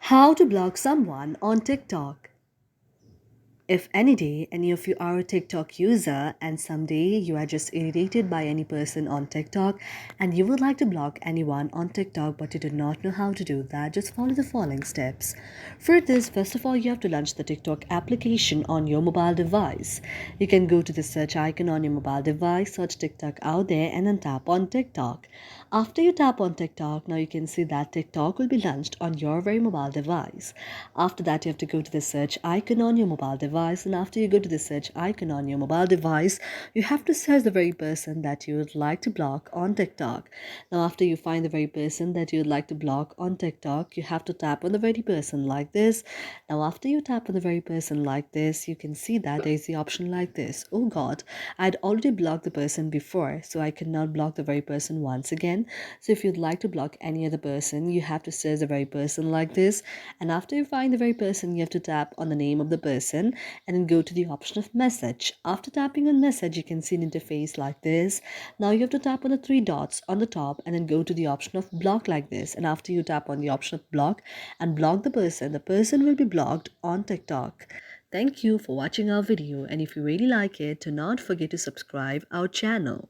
How to block someone on TikTok. If any day any of you are a TikTok user and someday you are just irritated by any person on TikTok and you would like to block anyone on TikTok but you do not know how to do that, just follow the following steps. For this, first of all, you have to launch the TikTok application on your mobile device. You can go to the search icon on your mobile device, search TikTok out there and then tap on TikTok. After you tap on TikTok, now you can see that TikTok will be launched on your very mobile device. After that, you have to go to the search icon on your mobile device, and after you go to the search icon on your mobile device, you have to search the very person that you would like to block on TikTok. Now, after you find the very person that you would like to block on TikTok, you have to tap on the very person like this. Now, after you tap on the very person like this, you can see that there is the option like this. Oh God, I'd already blocked the person before, so I cannot block the very person once again. So if you'd like to block any other person, you have to search the very person like this. And after you find the very person, you have to tap on the name of the person and then go to the option of message. After tapping on message, you can see an interface like this. Now you have to tap on the three dots on the top and then go to the option of block like this. And after you tap on the option of block and block the person will be blocked on TikTok. Thank you for watching our video, and if you really like it, do not forget to subscribe our channel.